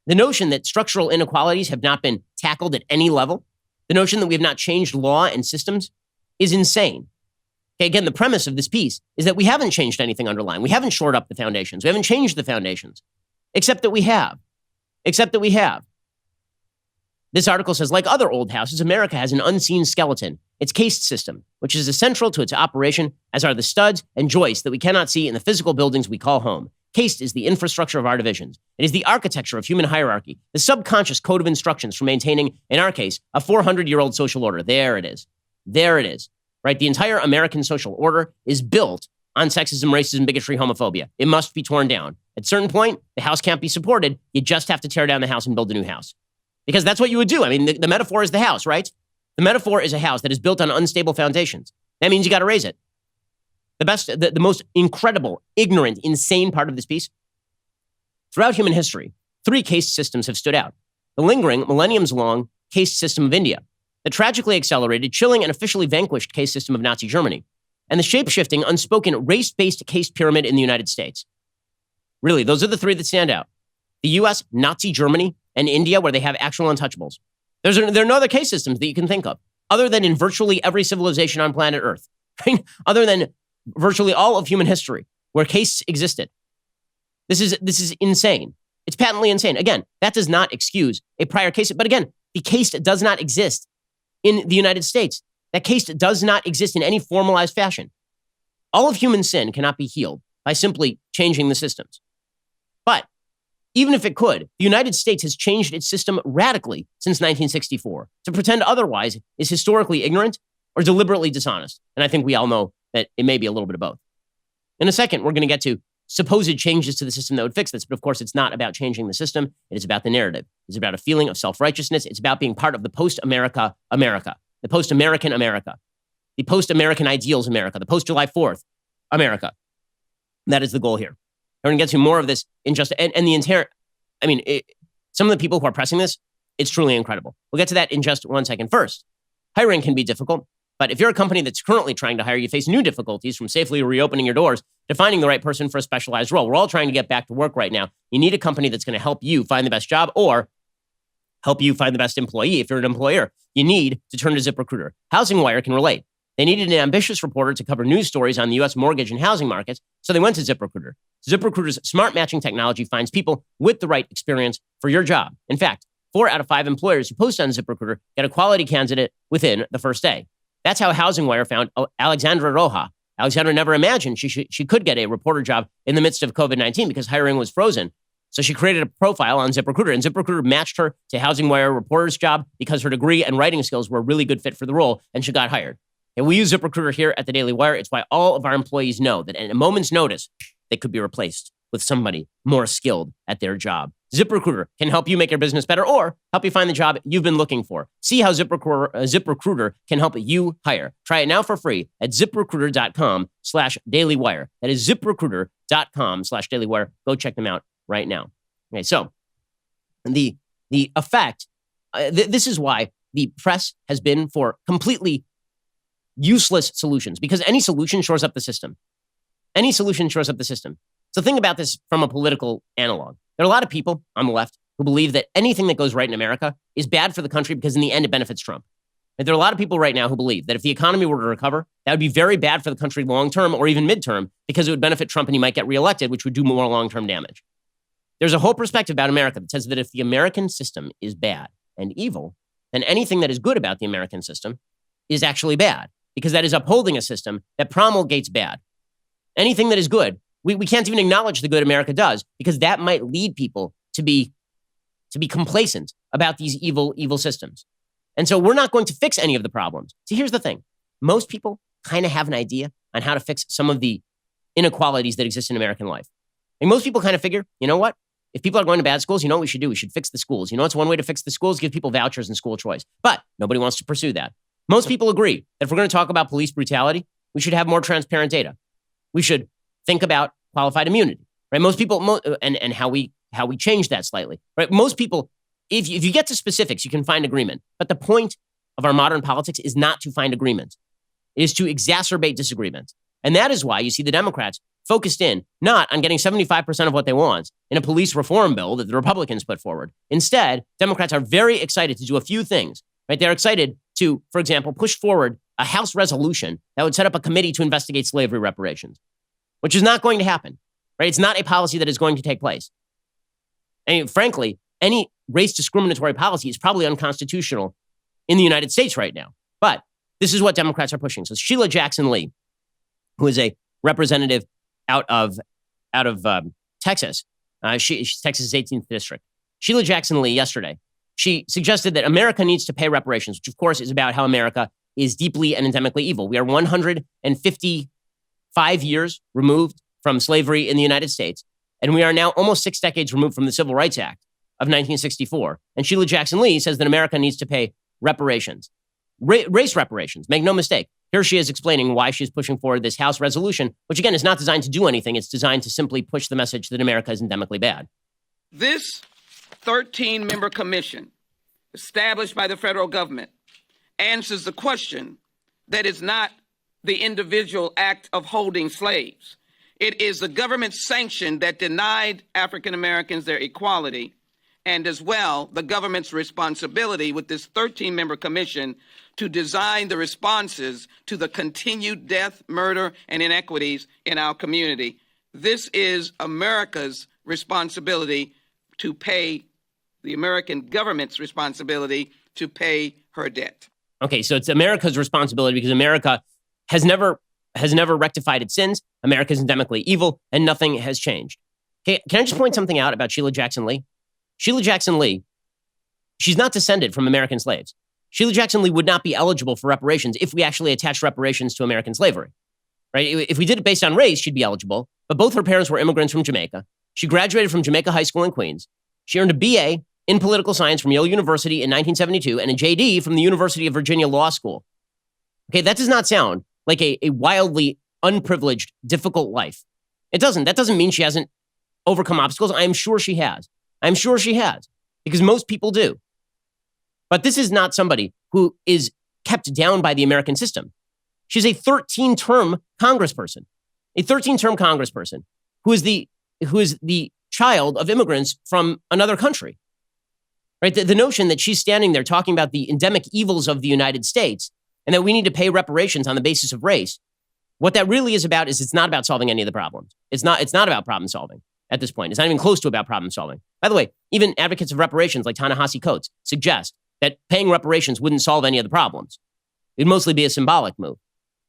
The notion that structural inequalities have not been tackled at any level, the notion that we have not changed law and systems is insane. Okay, again, the premise of this piece is that we haven't changed anything underlying. We haven't shored up the foundations. We haven't changed the foundations, except that we have. This article says, like other old houses, America has an unseen skeleton, its caste system, which is essential to its operation, as are the studs and joists that we cannot see in the physical buildings we call home. Caste is the infrastructure of our divisions. It is the architecture of human hierarchy, the subconscious code of instructions for maintaining, in our case, a 400-year-old social order. There it is, right? The entire American social order is built on sexism, racism, bigotry, homophobia. It must be torn down. At a certain point, the house can't be supported. You just have to tear down the house and build a new house. Because that's what you would do. I mean, the metaphor is the house, right? The metaphor is a house that is built on unstable foundations. That means you got to raise it. The most incredible, ignorant, insane part of this piece, throughout human history, 3 caste systems have stood out. The lingering, millenniums-long caste system of India, the tragically accelerated, chilling, and officially vanquished caste system of Nazi Germany, and the shape-shifting, unspoken, race-based caste pyramid in the United States. Really, those are the 3 that stand out. The U.S., Nazi Germany, and India, where they have actual untouchables. There are no other caste systems that you can think of, other than in virtually every civilization on planet Earth, right? Other than virtually all of human history, where castes existed. This is insane. It's patently insane. Again, that does not excuse a prior caste. But again, the caste does not exist in the United States. That caste does not exist in any formalized fashion. All of human sin cannot be healed by simply changing the systems. But even if it could, the United States has changed its system radically since 1964. To pretend otherwise is historically ignorant or deliberately dishonest. And I think we all know that it may be a little bit of both. In a second, we're going to get to supposed changes to the system that would fix this. But of course, it's not about changing the system. It is about the narrative. It's about a feeling of self-righteousness. It's about being part of the post-America America, the post-American America, the post-American ideals America, the post-July 4th America. That is the goal here. We're going to get to more of this in just, and the entire, some of the people who are pressing this, it's truly incredible. We'll get to that in just 1 second. First, hiring can be difficult, but if you're a company that's currently trying to hire, you face new difficulties from safely reopening your doors to finding the right person for a specialized role. We're all trying to get back to work right now. You need a company that's going to help you find the best job or help you find the best employee. If you're an employer, you need to turn to ZipRecruiter. HousingWire can relate. They needed an ambitious reporter to cover news stories on the U.S. mortgage and housing markets, so they went to ZipRecruiter. ZipRecruiter's smart matching technology finds people with the right experience for your job. In fact, 4 out of 5 employers who post on ZipRecruiter get a quality candidate within the first day. That's how HousingWire found Alexandra Roja. Alexandra never imagined she could get a reporter job in the midst of COVID-19 because hiring was frozen. So she created a profile on ZipRecruiter, and ZipRecruiter matched her to HousingWire reporter's job because her degree and writing skills were a really good fit for the role, and she got hired. And we use ZipRecruiter here at the Daily Wire. It's why all of our employees know that at a moment's notice, they could be replaced with somebody more skilled at their job. ZipRecruiter can help you make your business better or help you find the job you've been looking for. See how ZipRecruiter can help you hire. Try it now for free at ZipRecruiter.com/dailywire. That is ZipRecruiter.com/dailywire. Go check them out right now. Okay, so the effect, this is why the press has been for completely useless solutions, because any solution shores up the system. Any solution shores up the system. So think about this from a political analog. There are a lot of people on the left who believe that anything that goes right in America is bad for the country because in the end it benefits Trump. And there are a lot of people right now who believe that if the economy were to recover, that would be very bad for the country long-term or even midterm because it would benefit Trump and he might get reelected, which would do more long-term damage. There's a whole perspective about America that says that if the American system is bad and evil, then anything that is good about the American system is actually bad because that is upholding a system that promulgates bad. Anything that is good, we can't even acknowledge the good America does because that might lead people to be complacent about these evil systems. And so we're not going to fix any of the problems. So here's the thing. Most people kind of have an idea on how to fix some of the inequalities that exist in American life. And most people kind of figure, you know what? If people are going to bad schools, you know what we should do? We should fix the schools. You know what's one way to fix the schools? Give people vouchers and school choice. But nobody wants to pursue that. Most people agree that if we're going to talk about police brutality, we should have more transparent data. We should think about qualified immunity, right? Most people, and how we change that slightly, right? Most people, if you get to specifics, you can find agreement. But the point of our modern politics is not to find agreement. It is to exacerbate disagreement. And that is why you see the Democrats focused in not on getting 75% of what they want in a police reform bill that the Republicans put forward. Instead, Democrats are very excited to do a few things, right? They're excited to, for example, push forward a House resolution that would set up a committee to investigate slavery reparations, which is not going to happen, right? It's not a policy that is going to take place. And frankly, any race discriminatory policy is probably unconstitutional in the United States right now. But this is what Democrats are pushing. So Sheila Jackson Lee, who is a representative out of Texas, she's Texas' 18th district. Sheila Jackson Lee yesterday, she suggested that America needs to pay reparations, which of course is about how America is deeply and endemically evil. We are 155 years removed from slavery in the United States, and we are now almost 6 decades removed from the Civil Rights Act of 1964. And Sheila Jackson Lee says that America needs to pay reparations, race reparations. Make no mistake. Here she is explaining why she's pushing forward this House resolution, which again is not designed to do anything. It's designed to simply push the message that America is endemically bad. This 13-member commission established by the federal government answers the question that is not the individual act of holding slaves. It is the government's sanction that denied African Americans their equality, and as well, the government's responsibility with this 13-member commission to design the responses to the continued death, murder, and inequities in our community. This is America's responsibility to pay, the American government's responsibility to pay her debt. Okay, so it's America's responsibility because America has never rectified its sins. America is endemically evil, and nothing has changed. Okay, can I just point something out about Sheila Jackson Lee? Sheila Jackson Lee, she's not descended from American slaves. Sheila Jackson Lee would not be eligible for reparations if we actually attached reparations to American slavery, right? If we did it based on race, she'd be eligible. But both her parents were immigrants from Jamaica. She graduated from Jamaica High School in Queens. She earned a BA in political science from Yale University in 1972 and a JD from the University of Virginia Law School. Okay, that does not sound like a wildly unprivileged, difficult life. It doesn't. That doesn't mean she hasn't overcome obstacles. I am sure she has. I'm sure she has, because most people do. But this is not somebody who is kept down by the American system. She's a 13-term congressperson, who is the child of immigrants from another country. Right? The notion that she's standing there talking about the endemic evils of the United States and that we need to pay reparations on the basis of race, what that really is about is it's not about solving any of the problems. It's not about problem solving at this point. It's not even close to about problem solving. By the way, even advocates of reparations like Ta-Nehisi Coates suggest that paying reparations wouldn't solve any of the problems. It'd mostly be a symbolic move.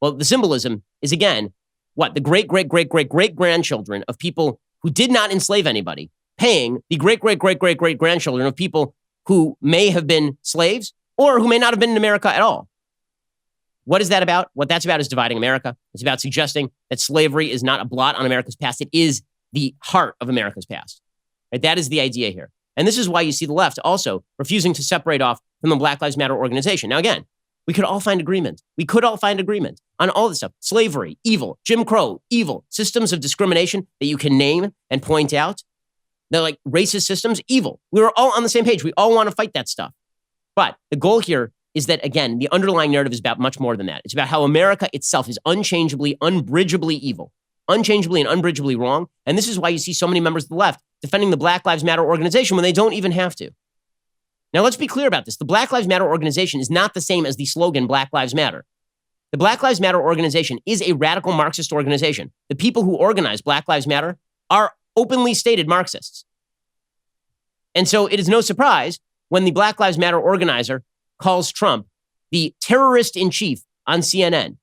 Well, the symbolism is, again, what? The great-great-great-great-great-grandchildren of people who did not enslave anybody, paying the great-great-great-great-great-grandchildren of people who may have been slaves or who may not have been in America at all. What is that about? What that's about is dividing America. It's about suggesting that slavery is not a blot on America's past. It is the heart of America's past. Right? That is the idea here. And this is why you see the left also refusing to separate off from the Black Lives Matter organization. Now, again, we could all find agreement. We could all find agreement on all this stuff. Slavery, evil. Jim Crow, evil. Systems of discrimination that you can name and point out. They're like racist systems, evil. We were all on the same page. We all want to fight that stuff. But the goal here is that, again, the underlying narrative is about much more than that. It's about how America itself is unchangeably, unbridgeably evil, unchangeably and unbridgeably wrong. And this is why you see so many members of the left defending the Black Lives Matter organization when they don't even have to. Now, let's be clear about this. The Black Lives Matter organization is not the same as the slogan Black Lives Matter. The Black Lives Matter organization is a radical Marxist organization. The people who organize Black Lives Matter are openly stated Marxists. And so it is no surprise when the Black Lives Matter organizer calls Trump the terrorist in chief on CNN.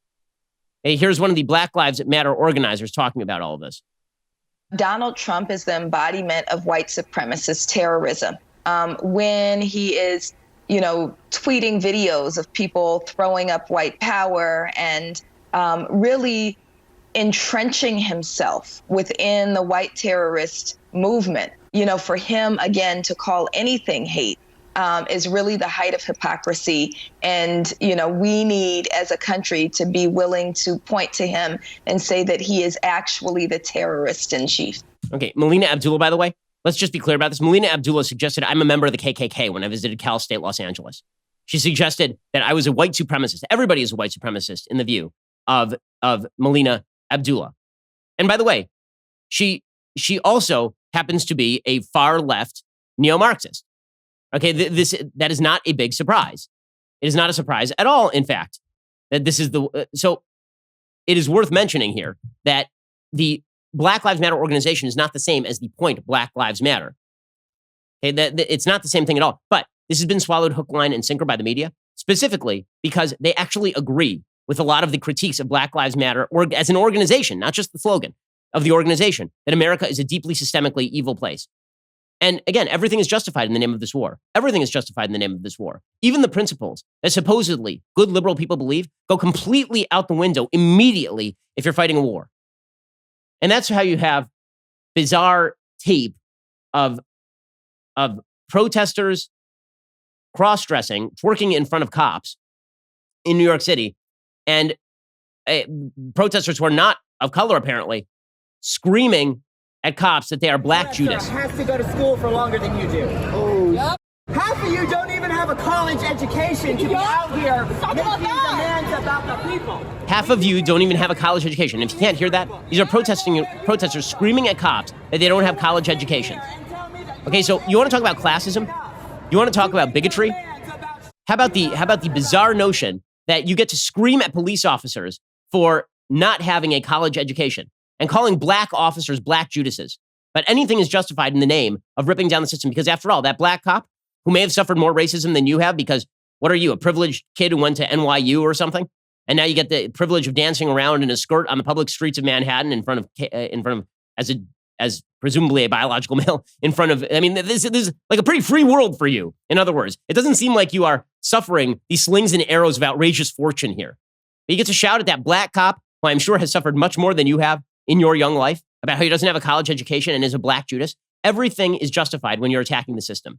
Hey, here's one of the Black Lives Matter organizers talking about all of this. Donald Trump is the embodiment of white supremacist terrorism. When he is, tweeting videos of people throwing up white power and really entrenching himself within the white terrorist movement, for him, again, to call anything hate is really the height of hypocrisy. And, we need as a country to be willing to point to him and say that he is actually the terrorist in chief. Okay, Melina Abdullah, by the way, let's just be clear about this. Melina Abdullah suggested I'm a member of the KKK when I visited Cal State Los Angeles. She suggested that I was a white supremacist. Everybody is a white supremacist in the view of Melina Abdullah. And by the way, she also happens to be a far left neo-Marxist. Okay, that is not a big surprise. It is not a surprise at all, in fact, that this is so it is worth mentioning here that the Black Lives Matter organization is not the same as the point Black Lives Matter. Okay, it's not the same thing at all. But this has been swallowed hook, line, and sinker by the media, specifically because they actually agree with a lot of the critiques of Black Lives Matter or as an organization, not just the slogan of the organization, that America is a deeply systemically evil place. And again, everything is justified in the name of this war. Everything is justified in the name of this war. Even the principles that supposedly good liberal people believe go completely out the window immediately if you're fighting a war. And that's how you have bizarre tape of protesters cross-dressing, twerking in front of cops in New York City, and protesters who are not of color, apparently, screaming at cops that they are Black Judas. Has to go to school for longer than you do. Oh. Yep. Half of you don't even have a college education to be out here making demands about the people. Half of you don't even have a college education. If you can't hear that, these are protesters screaming at cops that they don't have college educations. Okay, so you want to talk about classism? You want to talk about bigotry? How about the bizarre notion that you get to scream at police officers for not having a college education and calling black officers Black Judases? But anything is justified in the name of ripping down the system, because after all, that black cop who may have suffered more racism than you have, because what are you, a privileged kid who went to NYU or something? And now you get the privilege of dancing around in a skirt on the public streets of Manhattan in front of as presumably a biological male in front of, I mean, this is like a pretty free world for you. In other words, it doesn't seem like you are suffering these slings and arrows of outrageous fortune here. But you get to shout at that black cop, who I'm sure has suffered much more than you have in your young life, about how he doesn't have a college education and is a Black Judas. Everything is justified when you're attacking the system.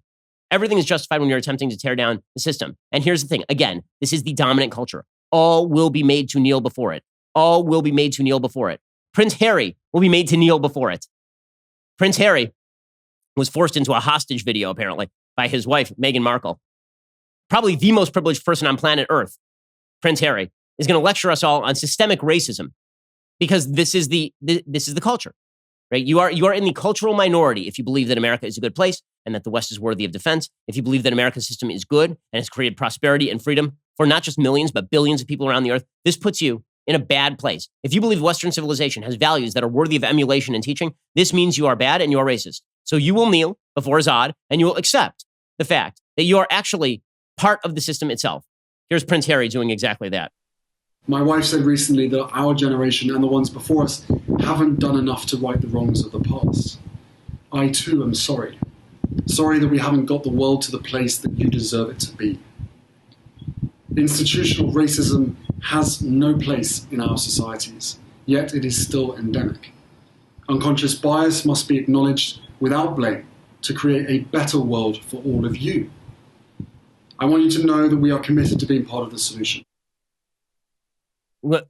Everything is justified when you're attempting to tear down the system. And here's the thing. Again, this is the dominant culture. All will be made to kneel before it. All will be made to kneel before it. Prince Harry will be made to kneel before it. Prince Harry was forced into a hostage video, apparently, by his wife, Meghan Markle. Probably the most privileged person on planet Earth, Prince Harry, is going to lecture us all on systemic racism, because this is the culture, right? You are in the cultural minority if you believe that America is a good place, and that the West is worthy of defense, if you believe that America's system is good and has created prosperity and freedom for not just millions, but billions of people around the earth, this puts you in a bad place. If you believe Western civilization has values that are worthy of emulation and teaching, this means you are bad and you are racist. So you will kneel before Zod and you will accept the fact that you are actually part of the system itself. Here's Prince Harry doing exactly that. My wife said recently that our generation and the ones before us haven't done enough to right the wrongs of the past. I too am sorry. Sorry that we haven't got the world to the place that you deserve it to be. Institutional racism has no place in our societies, yet it is still endemic. Unconscious bias must be acknowledged without blame to create a better world for all of you. I want you to know that we are committed to being part of the solution. What?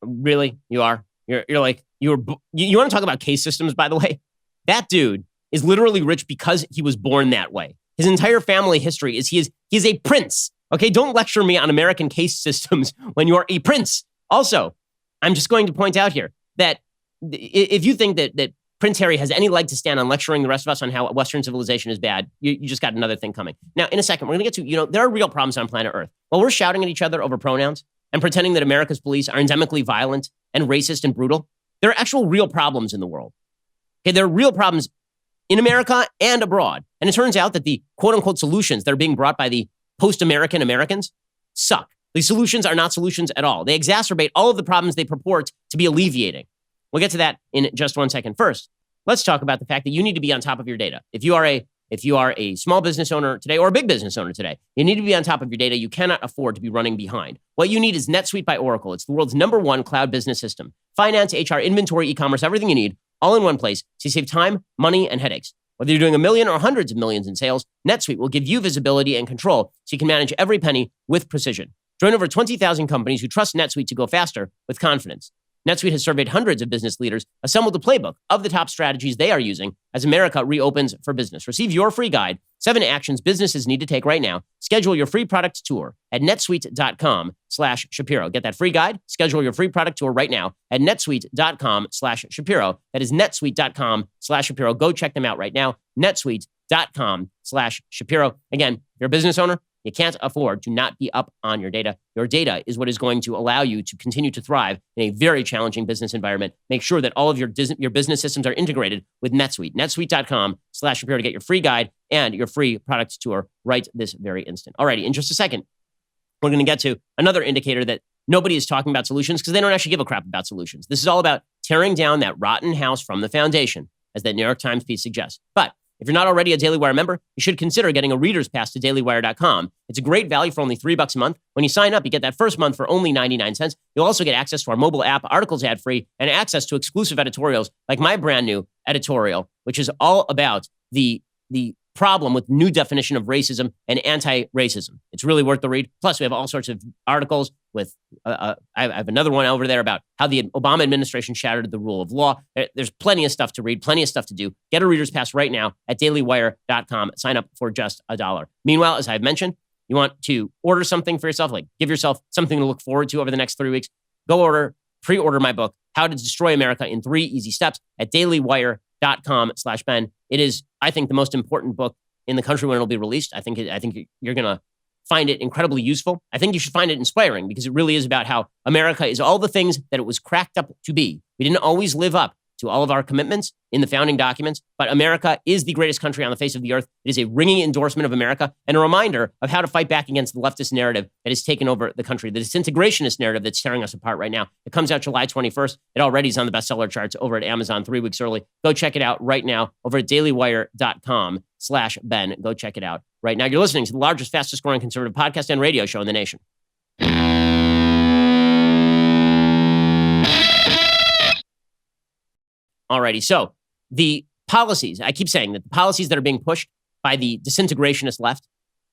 Really? You are? You want to talk about case systems, by the way? That dude is literally rich because he was born that way. His entire family history is he is a prince. Okay, don't lecture me on American case systems when you're a prince. Also, I'm just going to point out here that if you think that Prince Harry has any leg to stand on lecturing the rest of us on how Western civilization is bad, you just got another thing coming. Now, in a second, we're going to get to, there are real problems on planet Earth. While we're shouting at each other over pronouns and pretending that America's police are endemically violent and racist and brutal, there are actual real problems in the world. Okay, there are real problems in America and abroad. And it turns out that the quote-unquote solutions that are being brought by the post-American Americans suck. These solutions are not solutions at all. They exacerbate all of the problems they purport to be alleviating. We'll get to that in just 1 second. First, let's talk about the fact that you need to be on top of your data. If you are a small business owner today or a big business owner today, you need to be on top of your data. You cannot afford to be running behind. What you need is NetSuite by Oracle. It's the world's #1 cloud business system. Finance, HR, inventory, e-commerce, everything you need, all in one place, so you save time, money, and headaches. Whether you're doing $1 million or hundreds of millions in sales, NetSuite will give you visibility and control so you can manage every penny with precision. Join over 20,000 companies who trust NetSuite to go faster with confidence. NetSuite has surveyed hundreds of business leaders, assembled a playbook of the top strategies they are using as America reopens for business. Receive your free guide, 7 actions businesses need to take right now. Schedule your free product tour at netsuite.com/Shapiro. Get that free guide. Schedule your free product tour right now at netsuite.com/Shapiro. That is netsuite.com/Shapiro. Go check them out right now. netsuite.com/Shapiro. Again, if you're a business owner, you can't afford to not be up on your data. Your data is what is going to allow you to continue to thrive in a very challenging business environment. Make sure that all of your business systems are integrated with NetSuite. netsuite.com/Shapiro to get your free guide and your free product tour right this very instant. Alrighty, in just a second, we're going to get to another indicator that nobody is talking about solutions because they don't actually give a crap about solutions. This is all about tearing down that rotten house from the foundation, as that New York Times piece suggests. But if you're not already a Daily Wire member, you should consider getting a reader's pass to dailywire.com. It's a great value for only $3 a month. When you sign up, you get that first month for only 99 cents. You'll also get access to our mobile app, articles ad-free, and access to exclusive editorials like my brand new editorial, which is all about the problem with new definition of racism and anti-racism. It's really worth the read. Plus, we have all sorts of articles with, I have another one over there about how the Obama administration shattered the rule of law. There's plenty of stuff to read, plenty of stuff to do. Get a reader's pass right now at dailywire.com. Sign up for just $1. Meanwhile, as I've mentioned, you want to order something for yourself, like give yourself something to look forward to over the next 3 weeks. Go pre-order my book, How to Destroy America in 3 Easy Steps at dailywire.com/Ben. It is, I think, the most important book in the country when it'll be released. I think you're going to find it incredibly useful. I think you should find it inspiring because it really is about how America is all the things that it was cracked up to be. We didn't always live up to all of our commitments in the founding documents, but America is the greatest country on the face of the earth. It is a ringing endorsement of America and a reminder of how to fight back against the leftist narrative that has taken over the country, the disintegrationist narrative that's tearing us apart right now. It comes out July 21st. It already is on the bestseller charts over at Amazon 3 weeks early. Go check it out right now over at dailywire.com/Ben. Go check it out right now. You're listening to the largest, fastest growing conservative podcast and radio show in the nation. Alrighty, so the policies, I keep saying that the policies that are being pushed by the disintegrationist left,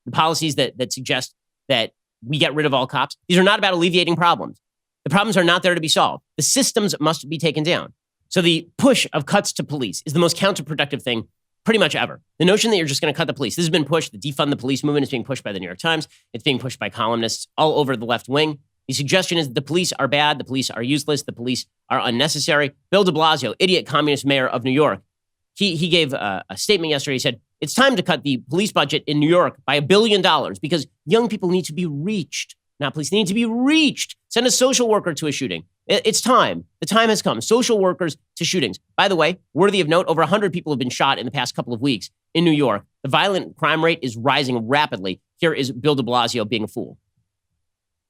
the policies that suggest that we get rid of all cops, these are not about alleviating problems. The problems are not there to be solved. The systems must be taken down. So the push of cuts to police is the most counterproductive thing pretty much ever. The notion that you're just going to cut the police, this has been pushed, the defund the police movement is being pushed by the New York Times, it's being pushed by columnists all over the left wing. The suggestion is that the police are bad, the police are useless, the police are unnecessary. Bill de Blasio, idiot communist mayor of New York, he gave a statement yesterday. He said, It's time to cut the police budget in New York by $1 billion because young people need to be reached. Not police, they need to be reached. Send a social worker to a shooting. It's time. The time has come. Social workers to shootings. By the way, worthy of note, over 100 people have been shot in the past couple of weeks in New York. The violent crime rate is rising rapidly. Here is Bill de Blasio being a fool.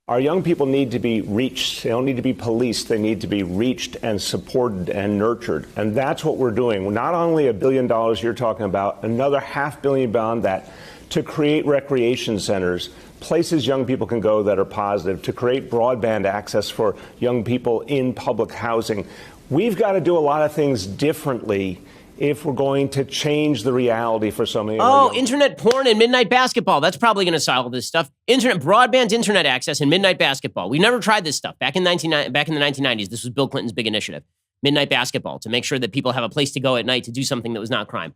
Our young people need to be reached. They don't need to be policed. They need to be reached and supported and nurtured. And that's what we're doing. Not only $1 billion you're talking about, another $500 million beyond that to create recreation centers, places young people can go that are positive, to create broadband access for young people in public housing. We've got to do a lot of things differently if we're going to change the reality for so many. Oh, internet porn and midnight basketball. That's probably going to solve this stuff. Broadband internet access and midnight basketball. We never tried this stuff. Back in the 1990s, this was Bill Clinton's big initiative. Midnight basketball, to make sure that people have a place to go at night to do something that was not crime.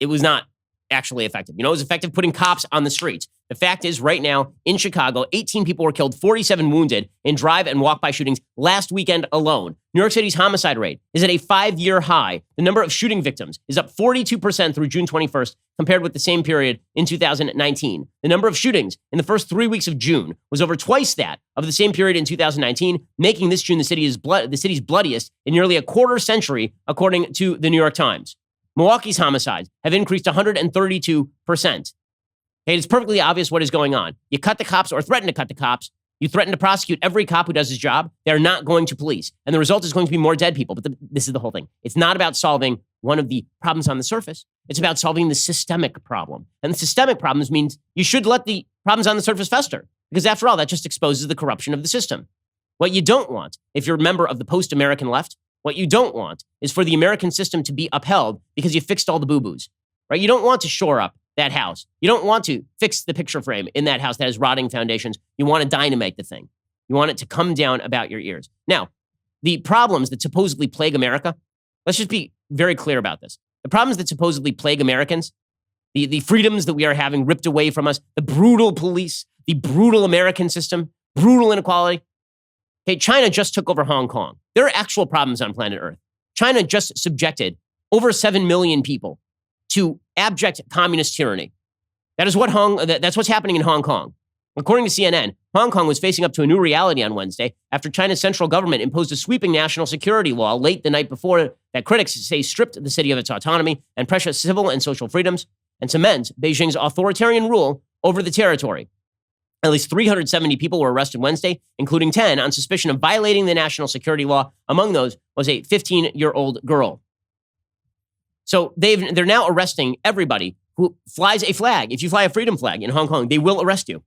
It was not actually effective. It was effective putting cops on the streets. The fact is, right now in Chicago, 18 people were killed, 47 wounded in drive and walk-by shootings last weekend alone. New York City's homicide rate is at a 5-year high. The number of shooting victims is up 42% through June 21st compared with the same period in 2019. The number of shootings in the first 3 weeks of June was over twice that of the same period in 2019, making this June the city's bloodiest in nearly a quarter century, according to the New York Times. Milwaukee's homicides have increased 132%. Okay, it's perfectly obvious what is going on. You cut the cops or threaten to cut the cops. You threaten to prosecute every cop who does his job. They're not going to police. And the result is going to be more dead people. But this is the whole thing. It's not about solving one of the problems on the surface. It's about solving the systemic problem. And the systemic problems means you should let the problems on the surface fester. Because after all, that just exposes the corruption of the system. What you don't want, if you're a member of the post-American left, what you don't want is for the American system to be upheld because you fixed all the boo-boos, right? You don't want to shore up that house. You don't want to fix the picture frame in that house that has rotting foundations. You want to dynamite the thing. You want it to come down about your ears. Now, the problems that supposedly plague America, let's just be very clear about this. The problems that supposedly plague Americans, the freedoms that we are having ripped away from us, the brutal police, the brutal American system, brutal inequality. Okay, China just took over Hong Kong. There are actual problems on planet Earth. China just subjected over 7 million people to abject communist tyranny. That's what's happening in Hong Kong. According to CNN, Hong Kong was facing up to a new reality on Wednesday after China's central government imposed a sweeping national security law late the night before that critics say stripped the city of its autonomy and precious civil and social freedoms and cements Beijing's authoritarian rule over the territory. At least 370 people were arrested Wednesday, including 10 on suspicion of violating the national security law. Among those was a 15-year-old girl. So they're now arresting everybody who flies a flag. If you fly a freedom flag in Hong Kong, they will arrest you.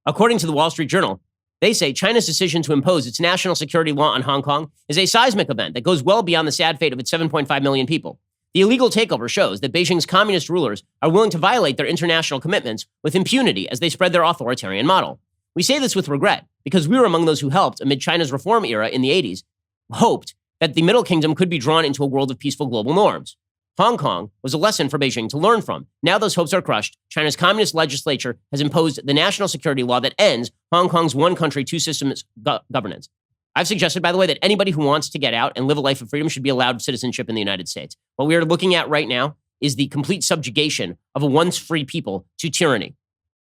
According to the Wall Street Journal, they say China's decision to impose its national security law on Hong Kong is a seismic event that goes well beyond the sad fate of its 7.5 million people. The illegal takeover shows that Beijing's communist rulers are willing to violate their international commitments with impunity as they spread their authoritarian model. We say this with regret because we were among those who helped, amid China's reform era in the 80s, hoped that the Middle Kingdom could be drawn into a world of peaceful global norms. Hong Kong was a lesson for Beijing to learn from. Now those hopes are crushed. China's communist legislature has imposed the national security law that ends Hong Kong's one country, two systems governance. I've suggested, by the way, that anybody who wants to get out and live a life of freedom should be allowed citizenship in the United States. What we are looking at right now is the complete subjugation of a once free people to tyranny.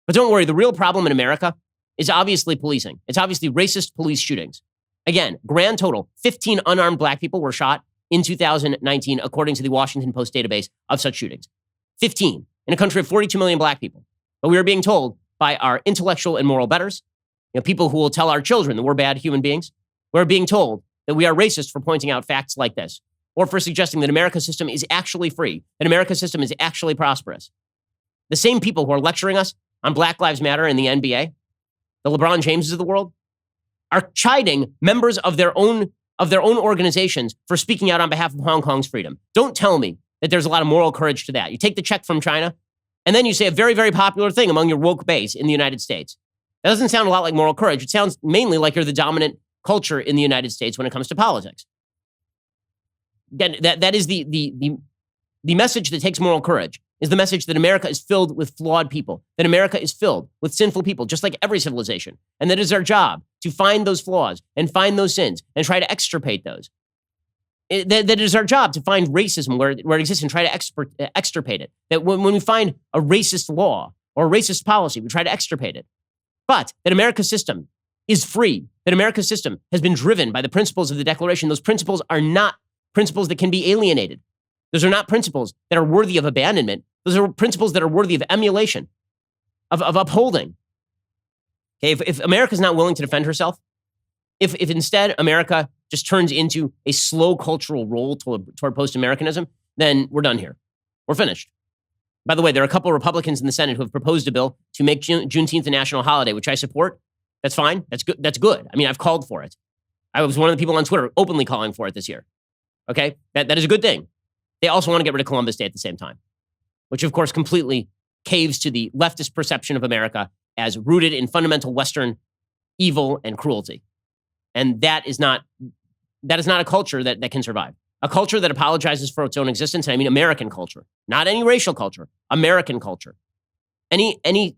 But don't worry, the real problem in America is obviously policing. It's obviously racist police shootings. Again, grand total, 15 unarmed black people were shot in 2019, according to the Washington Post database of such shootings. 15 in a country of 42 million black people. But we are being told by our intellectual and moral betters, people who will tell our children that we're bad human beings, we're being told that we are racist for pointing out facts like this, or for suggesting that America's system is actually free, that America's system is actually prosperous. The same people who are lecturing us on Black Lives Matter in the NBA, the LeBron Jameses of the world, are chiding members of their own organizations for speaking out on behalf of Hong Kong's freedom. Don't tell me that there's a lot of moral courage to that. You take the check from China, and then you say a very, very popular thing among your woke base in the United States. That doesn't sound a lot like moral courage. It sounds mainly like you're the dominant culture in the United States when it comes to politics. Again, that is the message that takes moral courage, is the message that America is filled with flawed people, that America is filled with sinful people, just like every civilization, and that it is our job to find those flaws and find those sins and try to extirpate those. That it is our job to find racism where it exists and try to extirpate it. That when we find a racist law or a racist policy, we try to extirpate it. But that America's system is free, that America's system has been driven by the principles of the Declaration. Those principles are not principles that can be alienated. Those are not principles that are worthy of abandonment. Those are principles that are worthy of emulation, of upholding. Okay, if America's not willing to defend herself, if instead America just turns into a slow cultural roll toward post-Americanism, then we're done here. We're finished. By the way, there are a couple of Republicans in the Senate who have proposed a bill to make Juneteenth a national holiday, which I support. That's fine. That's good. That's good. I mean, I've called for it. I was one of the people on Twitter openly calling for it this year. Okay? That is a good thing. They also want to get rid of Columbus Day at the same time, which of course completely caves to the leftist perception of America as rooted in fundamental Western evil and cruelty. And that is not a culture that can survive. A culture that apologizes for its own existence, and I mean American culture, not any racial culture, American culture. Any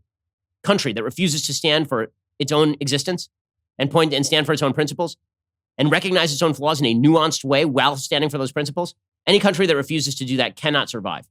country that refuses to stand for its own existence and stand for its own principles and recognize its own flaws in a nuanced way while standing for those principles, any country that refuses to do that cannot survive.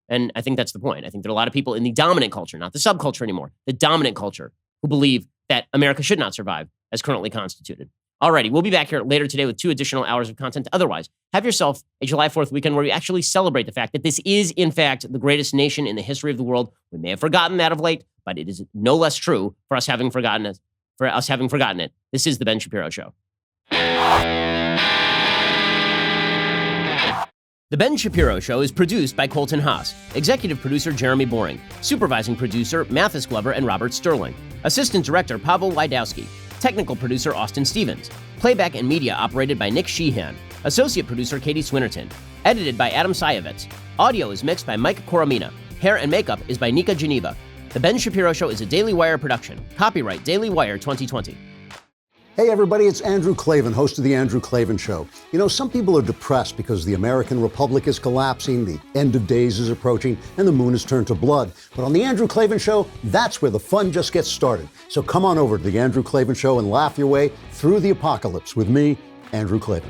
And I think that's the point. I think there are a lot of people in the dominant culture, not the subculture anymore, the dominant culture, who believe that America should not survive as currently constituted. Alrighty, we'll be back here later today with 2 additional hours of content. Otherwise, have yourself a July 4th weekend where we actually celebrate the fact that this is, in fact, the greatest nation in the history of the world. We may have forgotten that of late, but it is no less true for us having forgotten it. This is The Ben Shapiro Show. The Ben Shapiro Show is produced by Colton Haas, executive producer Jeremy Boring, supervising producer Mathis Glover and Robert Sterling, assistant director Pavel Wydowski, technical producer Austin Stevens, playback and media operated by Nick Sheehan, associate producer Katie Swinnerton, edited by Adam Sayevitz. Audio is mixed by Mike Coromina. Hair and makeup is by Nika Geneva. The Ben Shapiro Show is a Daily Wire production. Copyright Daily Wire 2020. Hey everybody, it's Andrew Klavan, host of The Andrew Klavan Show. You know, some people are depressed because the American Republic is collapsing, the end of days is approaching, and the moon has turned to blood. But on The Andrew Klavan Show, that's where the fun just gets started. So come on over to The Andrew Klavan Show and laugh your way through the apocalypse with me, Andrew Klavan.